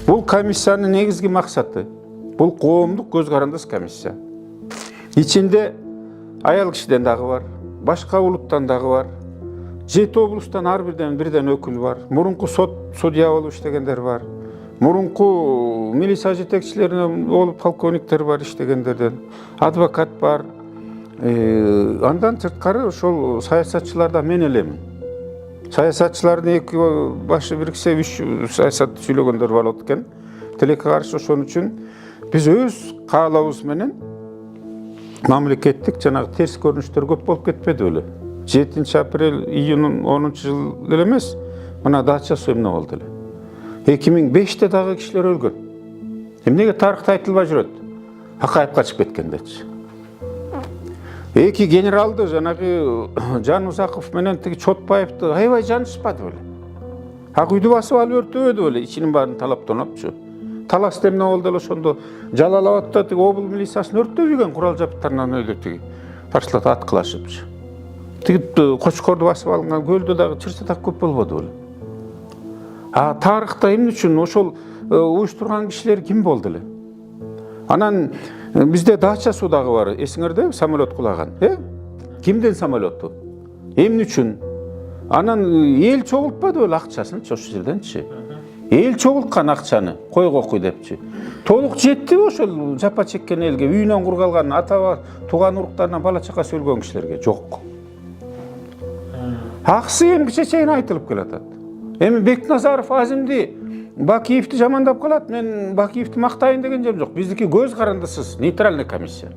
Бұл комиссияның негізгі мақсаты, бұл қоғамдық көз қарандас комиссия. Içinde аял кишиден дагы бар, башка улуттан дагы бар, 7 облустан ар бирден өкүл бар, мурунку судья болуп иштегендер бар, мурунку милиция жетекчилеринен болуп полковниктер бар иштегендерден, адвокат бар. Андан сырткары ошол саясатчыларда мен элемин. Саясатчылардын эки башы бириксе 3 саясат сүйлөгөндөр болот экен. Тилекке каршы ошон үчүн биз өз каалабыбыз менен мамлекеттик жанагы терс көрүнүштөр көп болуп кетпеди беле. 7 апрель июнь 10-жыл эле эмес, мына дача эмне болду эле. 2005-те дагы кишилер өлгөн. Эмнеге тарыхта айтылбай жүрөт? Акаев качып кеткендечи. Эки генералды жанагы Жанузаков менен тиги Чотбаевди аябай жанышпады беле. Ак үйдү басып алып өртөбөдү беле, ичинин баарын талаптанапчы. Талас эмне болду эле ошондо Жалал-Абадта тиги обул милициясын өртөп жүргөн курал жабдыктарынан эле тиги ташлап аткылашыпчы. Тиги Кочкорду басып алынган көлдө дагы чырчы так көп болбоду беле. Тарыхта эмне үчүн ошол уюштурган кишилер ким болду эле? Анан бизде дача суу дагы бар, эсиңерде самолет кулаган, Кимдин самолету? Эмне үчүн? Анан эл чогултпады беле акчасынчы ошол жерденчи. Эл чогулткан акчаны, койгокуй депчи. Толук жетти ошол жапа чеккен элге, үйүнөн кургалган, ата тууган уруктарынан бала чакасы өлгөн кишилерге жок. Аксы эмки чечейин айтылып келатат. Эми Бекназаров Азимди Бакиевди жамандап калат. Мен Бакиевди мактайын деген жерим жок. Биздики көз карандысыз, нейтральный комиссия.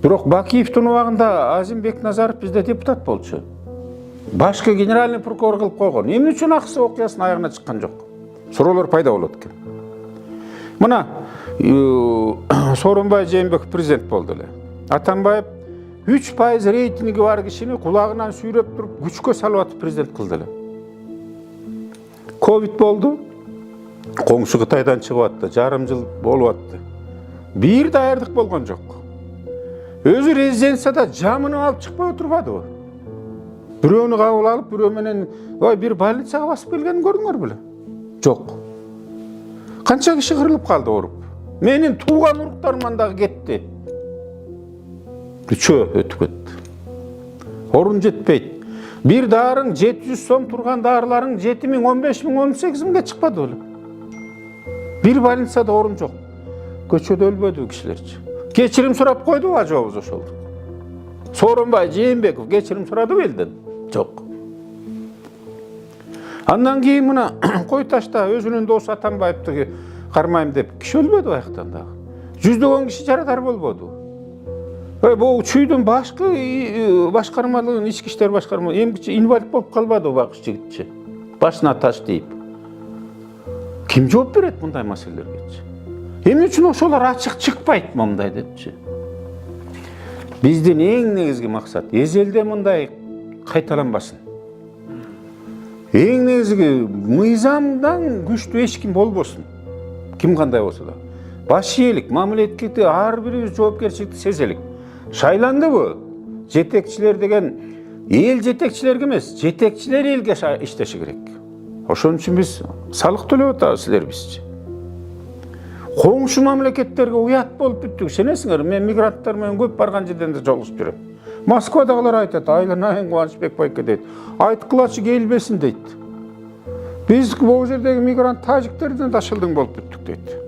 Бирок Бакиевдин убагында Азим Бекназаров бизде депутат болчу. Башкы генеральный прокурор кылып койгон. Эмне үчүн аксы окуясынын аягына чыккан жок? Суроолор пайда болот экен. Мына Сооронбай Жээнбеков президент болду эле. Атамбаев 3% рейтинги бар кишини кулагынан сүйрөп туруп күчкө салып атып президент кылды эле. Ковид болду. Коңшу Кытайдан чыгып атты. Жарым жыл болуп атты. Бир даярдык болгон жок. Өзү резиденцияда жамынып алып чыкпай отурбадыбы? Бирөөнү кабыл алып, бирөө менен бир больницага басып келгенин көрдүңөр беле? Жок. Канча киши кырылып калды ооруп. Менин тууган уруктарыман дагы кетти. Өтүп кетти. Орун жетпейт. Bir darın 700 сом турган дарыларың 7 миң, 15 миң, 18 миңге чыкпады беле. Bir больницада орун жок. Көчөдө өлбөдү кишилерчи. Кечирим сурап койду ажабыз ошол. Сооронбай Жээнбеков кечирим сурадыбы элден? Жок. Андан кийин мына кой ташта өзүнүн досу Атамбаевди кармайм деп киши өлбөдү аяктан дагы. Жүздөгөн киши жарадар болбоду. Бул чүйдүн башкы башкармалыгын, ички иштер башкармалыгы эмгичи инвалид болуп калбады багыш жигитчи. Башына таш тийип. Ким жооп берет мындай маселелергечи? Эмне үчүн ошолор ачык чыкпайт мындай депчи? Биздин эң негизги максат эзелде мындай кайталанбасын. Эң негизги мыйзамдан күчтүү эч ким болбосун. Ким кандай болсо да. Баш ийелик, мамилеттикти ар бирибиз жоопкерчиликти сезелик. Шайландыбы? Жетекчилер деген эл жетекчилерге эмес, жетекчилер элге иштеши керек. Ошон үчүн биз салык төлөп атабыз силербизчи. Коңшу мамлекеттерге уят болуп бүттүк. Сенесиңер, мен мигранттар менен көп барган жерден да жолугуп жүрөм. Москвадагылар айтат, айланайын Кубанычбек байке дейт. Айткылачы келбесин дейт. Биз бул жердеги мигрант тажиктерден да шылдың болуп бүттүк дейт.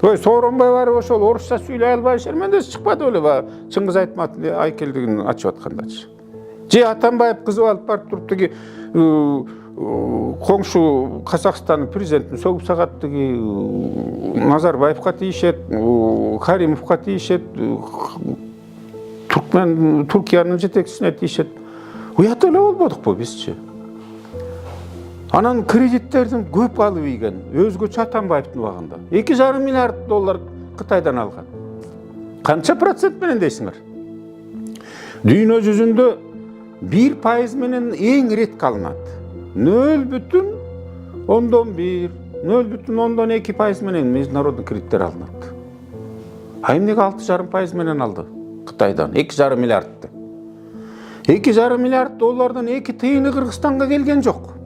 Сооронбай барып ошол орусча сүйлөй албай шермендес чыкпады беле, Чыңгыз Айтматовдун айкелдигин ачып аткандачы. Же Атамбаев кызып алып барып туруп тиги коңшу Казакстандын президентин сөгүп сагат тиги Назарбаевка тийишет, Каримовго тийишет, Туркиянын жетекчисине тийишет. Уят эле болбодукпу бизчи? Анан кредиттердин көп алып ийген, өзгөчө Атамбаевдин убагында. 2,5 миллиард доллар Кытайдан алган. Канча процент менен дейсиңер? Дүйнө жүзүндө 1% менен эң ретке алынат. 0,1, 0,2% менен международный кредиттер алынат. А эмнеге 6,5% менен алды Кытайдан 2,5 миллиардты? 2,5 миллиард доллардан 2 тыйыны Кыргызстанга келген жок.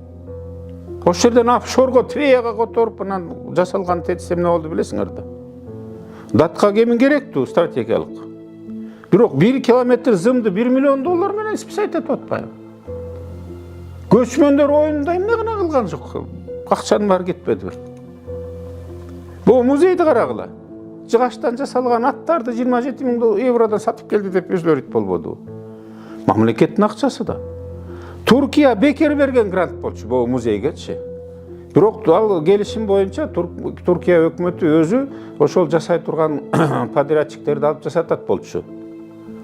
Ошол жерден офшорго Твеяга которуп анан жасалган тетис эмне болду билесиңер да. Датка кемин керектүү стратегиялык. Бирок 1 километр зымды 1 миллион доллар менен списать этип атпайбы? Көчмөндөр оюнунда эмне гана кылган жок. Акчанын баары кетпеди. Бул музейди карагыла. Жыгачтан жасалган аттарды 27 000 евродан сатып келди деп өзүлөрү ит болбоду. Мамлекеттин акчасы да. Туркия бекер берген грант болчу бул музейгечи. Бирок ал келишим боюнча Туркия өкмөтү өзү ошол жасай турган подрядчиктерди алып жасатат болчу.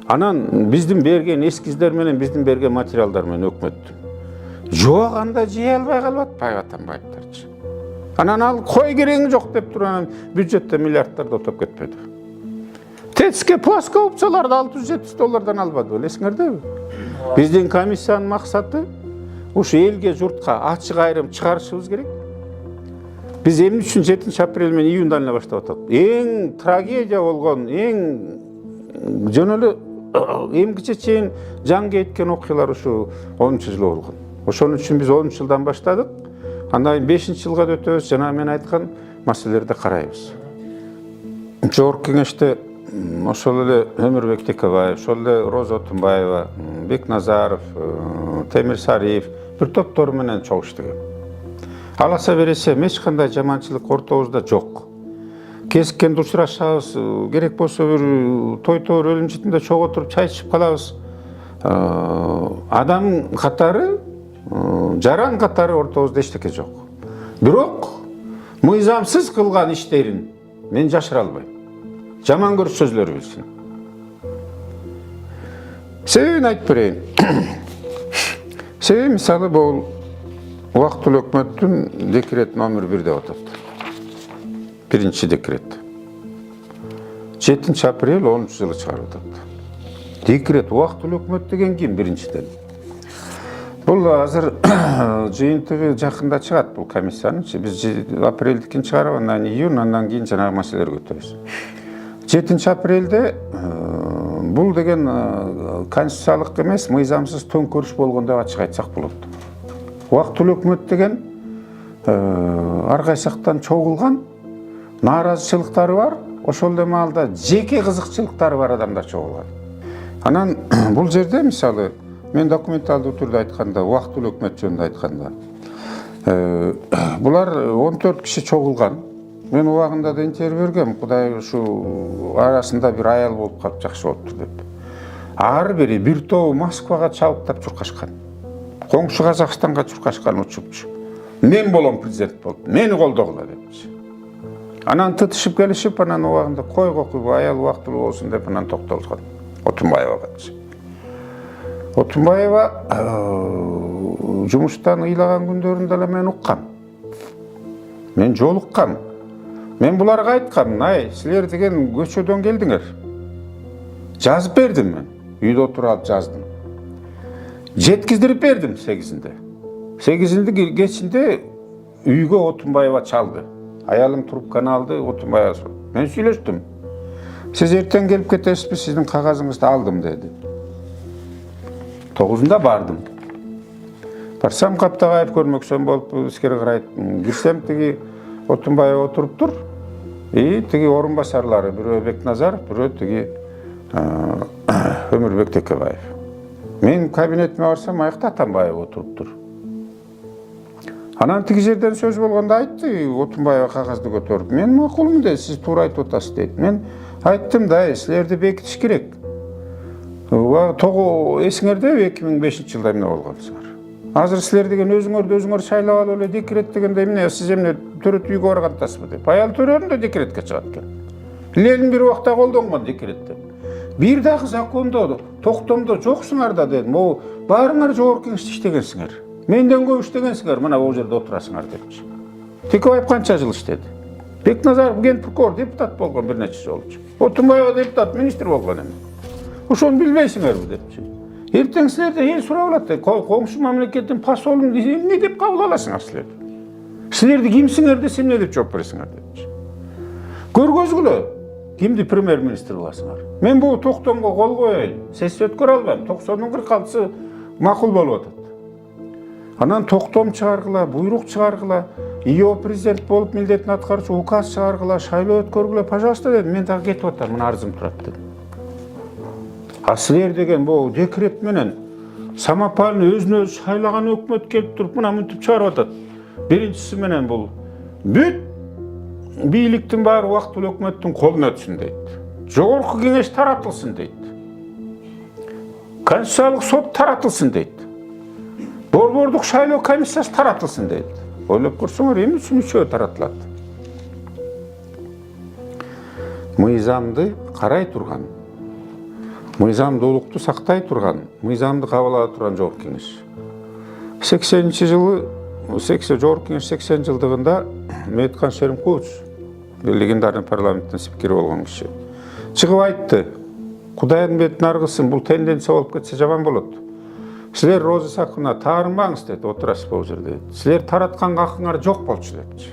Анан биздин берген эскиздер менен биздин берген материалдар менен өкмөттүн. Жок, анда жей албай калып атпайбы Атамбаевдерчи. Анан ал кой кереги жок деп туруп анан бюджетте миллиардтарды отоп кетпеди. Тетиске пласка опцияларды $670 албады, билесиңерби? Биздин комиссиянын максаты ушу элге, журтка ачык айрым чыгарышыбыз керек. Биз эмне үчүн 7 апрель менен июнь айына баштап атат? Эң трагедия болгон, эң жөн эле эмгиче чейин жан кеткен окуялар ушу 10-жылы болгон. Ошон үчүн биз 10 жылдан баштадык. Андан 5-жылга да өтөбүз, жана мен айткан маселелерди карайбыз. Жогорку кеңеште ошол эле Өмүрбек Текебаев, ошол эле Роза Отунбаева, Бекназаров, Темир Сариев бир топтор менен чогуу иштеген. Аласа бересем эч кандай жаманчылык ортобузда жок. Кескенде учурашабыз, керек болсо бир той-тоор өлүм житинде чогуу отуруп чай ичип калабыз. Адам катары, жаран катары ортобузда эчтеке жок. Бирок мыйзамсыз кылган иштерин мен жашыра албайм. Жаман көрсөзлөр билсин. Себебин айтып берейин. Себеби мисалы бул убактылуу өкмөттүн декрет номер 1 деп атат. Биринчи декрет. 7 апрель 10-жылы чыгарып атат. Декрет убактылуу өкмөт деген ким биринчиден? Бул азыр жыйынтыгы жакында чыгат бул комиссиянын. Биз апрелдикин чыгарып, андан июнь, андан кийин жанагы маселелерге өтөбүз. 7 апрелде бул деген конституциялык эмес, мыйзамсыз төңкөрүш болгон деп ачык айтсак болот. Убактылуу өкмөт деген ар кайсыктан чогулган нааразычылыктары бар, ошол эле маалда жеке кызыкчылыктары бар адамдар чогулган. Анан бул жерде мисалы мен документалдуу түрдө айтканда, убактылуу өкмөт жөнүндө айтканда, булар 14 киши чогулган. Мен убагында да интервью бергем, Кудай ушу арасында бир аял болуп калып жакшы болуптур деп. Ар бири бир тобу Москвага чабыктап чуркашкан. Коңшу Казакстанга чуркашкан учупчу. Мен болом президент болуп, мени колдогула депчи. Анан тытышып келишип, анан убагында койго куйбу аял убактылуу болсун деп анан токтолгон. Отунбаевага. Отунбаева жумуштан ыйлаган күндөрүндө эле мен уккам. Мен жолуккам. Мен буларга айткам, ай, силер деген көчөдөн келдиңер. Жазып бердим мен. Үйдө отуруп жаздым. Жеткиздирип бердим 8-inde. 8-inde кечинде үйгө Отунбаева чалды. Аялым трубканы алды, Отунбаева. Мен сүйлөштүм. Сиз эртең келип кетесизби, сиздин кагазыңызды алдым деди. 9-unda бардым. Барсам Каптагаев көрмөксөн болуп, искери карайт. Кирсем тиги Отунбаева отуруптур. Тиги орун басарлары, бирөө Бекназаров, бирөө тиги Өмүрбек Текебаев. Мен кабинетиме барсам, аякта Атамбаев отуруптур. Анан тиги жерден сөз болгондо айтты, Отунбаева кагазды көтөрүп, мен макулмун дейт, сиз туура айтып атасыз дейт. Мен айттым да, силерди бекитиш керек. Тогу эсиңерде 2005-жылда эмне болгонсуңар? Азыр силер деген өзүңөр шайлап алып эле декрет дегенде эмне, сиз эмне төрөт үйгө барган атасызбы деп. Аял төрөнү да декретке чыгат экен. Ленин бир убакта колдонгон декретте. Бир дагы закондо, токтомдо жоксуңар да дедим. Могу баарыңар жогорку кеңеште иштегенсиңер. Менден көп иштегенсиңер, мына бул жерде отурасыңар депчи. Текебаев канча жыл иштеди? Бекназаров генпрокурор депутат болгон бир нече жолчу. Отунбаева депутат, министр болгон эми. Ошону билбейсиңерби депчи. Эртең силерде эл сурап алат, коңшу мамлекеттин посолун эмне деп кабыл аласыңар силер? Силерди кимсиңер десе эмне деп жооп бересиңер депчи. Көргөзгүлө, кимди премьер-министр кыласыңар? Мен бул токтомго кол коеюн, сессия өткөрө албайм. 90-46-сы макул болуп атат. Анан токтом чыгаргыла, буйрук чыгаргыла, ИО президент болуп милдетин аткаруучу указ чыгаргыла, шайлоо өткөргүлө, пожалуйста дедим. Мен дагы кетип атам, мына арызым турат дедим. А силер деген бул декрет менен самопалдын өзүнө өзү шайлаган өкмөт келип туруп мына мынтип чыгарып атат. Биринчиси менен бул бүт бийликтин баары убактылуу өкмөттүн колуна өтсүн дейт. Жогорку кеңеш таратылсын дейт. Конституциялык сот таратылсын дейт. Борбордук шайлоо комиссиясы таратылсын дейт. Ойлоп көрсөңөр, эмне үчүн үчөө таратылат? Мыйзамды карай турган, мыйзамдуулукту сактай турган, мыйзамды кабыл ала турган жогорку кеңеш. 80-жылы, жогорку кеңеш 80 жылдыгында Мehmetхан Шеримкулович, легендарный парламенттин спикери болгон киши, чыгып айтты: Кудайдын бетин аргысын, бул тенденция болуп кетсе жаман болот. Силер Роза Сакуна таарынбаңыз дейт, отурасыз бул жерде. Силер тараткан акыңар жок болчу депчи.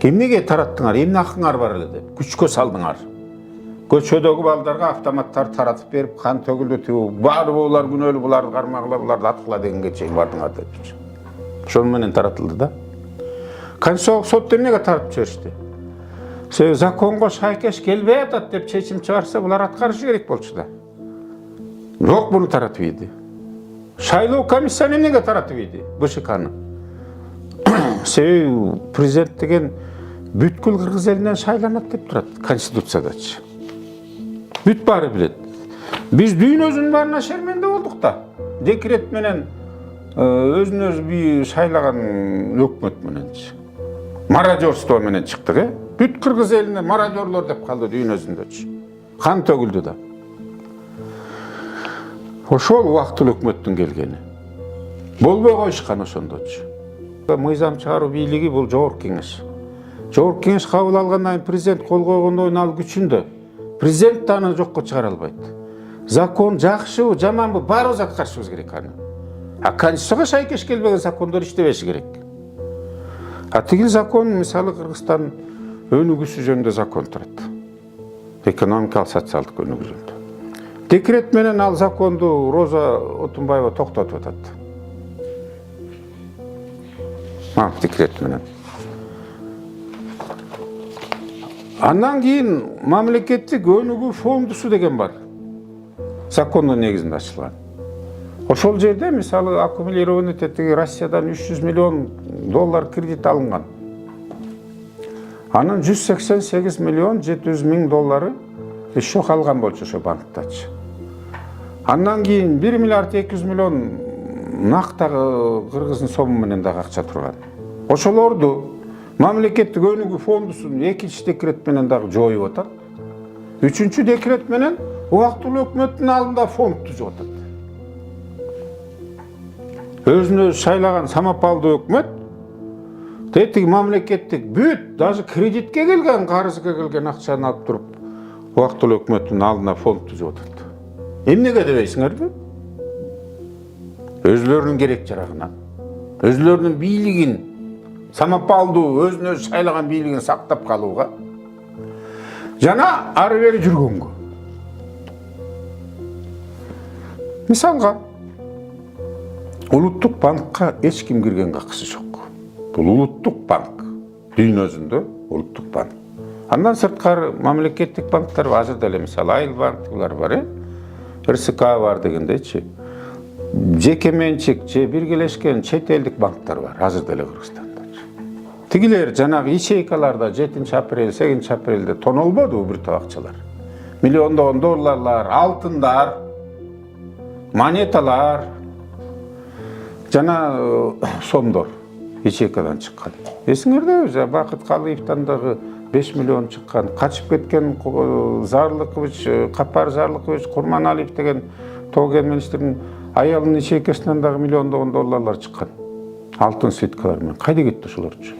Эмнеге тараттыңар, эмне акыңар бар эле деп, күчкө салдыңар. Көчөдөгү балдарга автоматтар таратып берип, кан төгүлдү, баары булар күнөөлүү, буларды кармагыла, буларды аткыла дегенге чейин бардыңар депчи. Ошол менен таратылды да. Конституциялык сот эмнеге таратып жиберишти? Себеби законго шайкеш келбей атат деп чечим чыгарса, булар аткарышы керек болчу да. Жок, буну таратып ийди. Шайлоо комиссиясы эмнеге таратып ийди? БШКны. Себеби президент деген бүткүл кыргыз элинен шайланат деп турат конституциядачы. Бүт баары билет. Биз дүйнөзүнүн баарына шерменде болдук да. Декрет менен өзүн өзү шайлаган өкмөт мененчи. Мародерство менен чыктык, Бүт кыргыз элине мародерлор деп калды дүйнөзүндөчү. Кан төгүлдү да. Ошол убактылуу өкмөттүн келгени. Болбой коюшкан ошондочу. Мыйзам чыгаруу бийлиги бул жогорку кеңеш. Жогорку кеңеш кабыл алгандан кийин президент кол койгондон ал күчүндө. Президент да аны жокко чыгара албайт. Закон жакшыбы, жаманбы, баарыбыз аткарышыбыз керек аны. А конституцияга шайкеш келбеген закондор иштебеши керек. А тигил закон, мисалы Кыргызстан өнүгүүсү жөнүндө закон турат. Экономикалык, социалдык өнүгүү жөнүндө. Декрет менен ал законду Роза Отунбаева токтотуп атат. Декрет менен. Андан кийин мамлекеттик өнүгүү фондусу деген бар. Закондун негизинде ачылган. Ошол жерде мисалы аккумулированный этиги Россиядан $300 миллион кредит алынган. Анын $188 миллион $700 000 еще калган болчу ошо банктачы. Андан кийин 1 миллиард 200 миллион нактагы кыргыздын сому менен дагы акча турган. Ошолорду мамлекеттик өнүгүү фондусун 2-чи декрет менен дагы жоюп атат. 3-чү декрет менен убактылуу өкмөттүн алдында фонд түзүп атат. Өзүн өзү шайлаган самопалдуу өкмөт тетиги мамлекеттик бүт, даже кредитке келген, карызга келген акчаны алып туруп, убактылуу өкмөттүн алдына фонд түзүп атат. Эмнеге дебейсиңерби? Өзүлөрүнүн керек жарагына, өзүлөрүнүн бийлигин, самопалдуу, өзүн өзү шайлаган бийлигин сактап калууга, жана ары бери жүргөнгө. Мисалга, Улуттук банкка эч ким кирген акысы жок. Бул улуттук банк. Дүйнөзүндө улуттук банк. Андан сырткары мамлекеттик банктар азыр деле мисалы Айыл банк булар бар, РСК бар дегендейчи. Жеке менчик же биргелешкен чет элдик банктар бар азыр деле Кыргызстанда. Тигилер жанагы ячейкаларда 7-апрель, 8-апрелде тонолбоду бир топ акчалар. Миллиондогон долларлар, алтындар, монеталар, жана сомдор ячейкадан чыккан. Эсиңерде Бакыт Калыевден дагы 5 миллион чыккан. Качып кеткен Зарлыкович, Капар Зарлыкович, Курманалиев деген Тоген министрдин аялынын ячейкасынан дагы миллиондогон долларлар чыккан. Алтын слиткалар менен. Кайда кетти ошолорчу?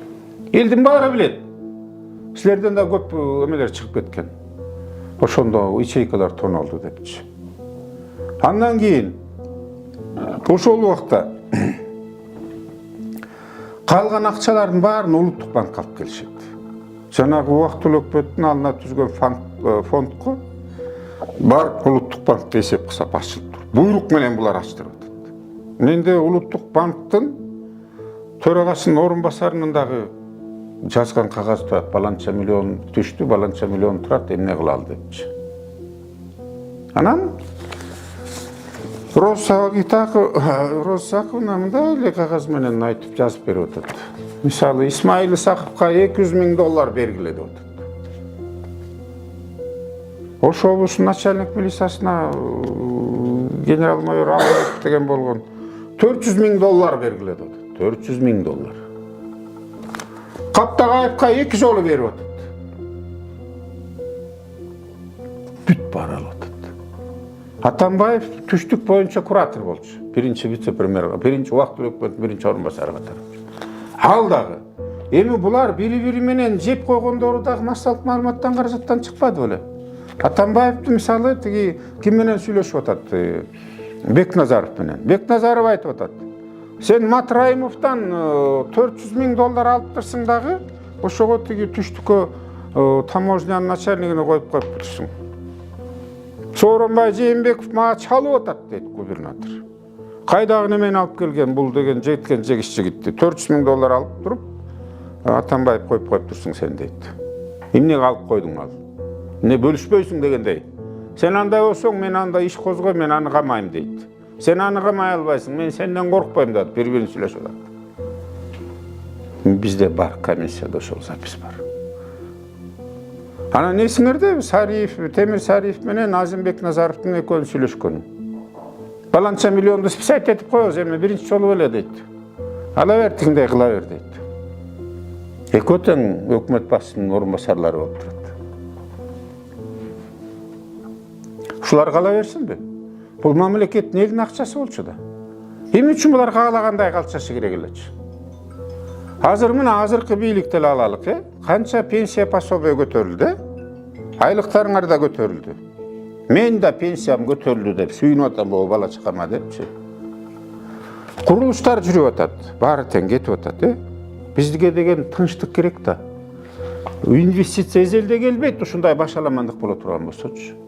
Элдин баары билет. Силерден да көп эмелер чыгып кеткен. Ошондо ячейкалар тонолду депчи. Андан кийин ошол убакта калган акчалардын баарын улуттук банкка алып келишет. Жанагы убактылуу өкмөттүн алдына түзгөн фондко барып улуттук банкка эсеп кылсап ачылып туруп, буйрук менен булар ачтырып атат. менде Улуттук банктын төрагасынын орун басарынын дагы жазган кагаз турат. Баланча миллион түштү, баланча миллион турат, эмне кылалы депчи. Анан Розсаковна мындай эле кагаз менен айтып жазып берип атат. Мисалы Исмаил Исаковго $200,000 бергиле деп атат. Ош облусунун начальник милициясына генерал-майор Алыбек деген болгон $400,000 бергиле деп атат. $400,000. Каптагаевка 2 жолу берип атат. Бүт баралып атат. Атамбаев түштүк боюнча куратор болчу. Биринчи вице-премьер, биринчи убактылуу өкмөттүн биринчи орун басары катары. Ал дагы эми булар бири-бири менен жеп койгондору дагы массалык маалыматтан каражаттан чыкпады беле. Атамбаевди мисалы тиги ким менен сүйлөшүп атат? Бекназаров менен. Бекназаров айтып атат. Сен Матраимовдон $400,000 алып турсуң дагы, ошого тиги түштүккө таможнянын начальнигине коюп турсуң. Сооронбай Жээнбеков мага чалып атат дейт губернатор. Кайдагы немени алып келген бул деген жеткен жегиш жигитти. $400,000 алып туруп, Атамбаев коюп турсуң сен дейт. Эмнеге алып койдуң ал? Эмне бөлүшпөйсүң дегендей. Сен андай болсоң, мен андай иш козгой, мен аны камайм дейт. Сен аны камай албайсың, мен сенден коркпойм дейт. Бири-бирин сүйлөшүп атат. Бизде бар комиссияда ошол запись бар. Анан эсиңерде Сариев, Темир Сариев менен Азимбек Назаровдун экөөнү сүйлөшкөн. Баланча миллионду списать этип коебуз, эми биринчи жолу эле дейт. Ала бер, тигиндей кыла бер дейт. Экөө тең өкмөт башчысынын орун басарлары болуп турат. Ушулар кала берсинби? Бул мамлекеттин элдин акчасы болчу да. Эмне үчүн булар каалагандай калтырышы керек элечи? Азыр мына азыркы бийликти эле алалык, канча пенсия пособие көтөрүлдү? Айлыктарыңар да көтөрүлдү. Мен да пенсиям көтөрүлдү деп сүйүнүп атам бул бала чакама депчи. Курулуштар жүрүп атат, баары тең кетип атат, Бизге деген тынчтык керек да. Инвестиция эзелде келбейт, ушундай башаламандык боло турган болсочу.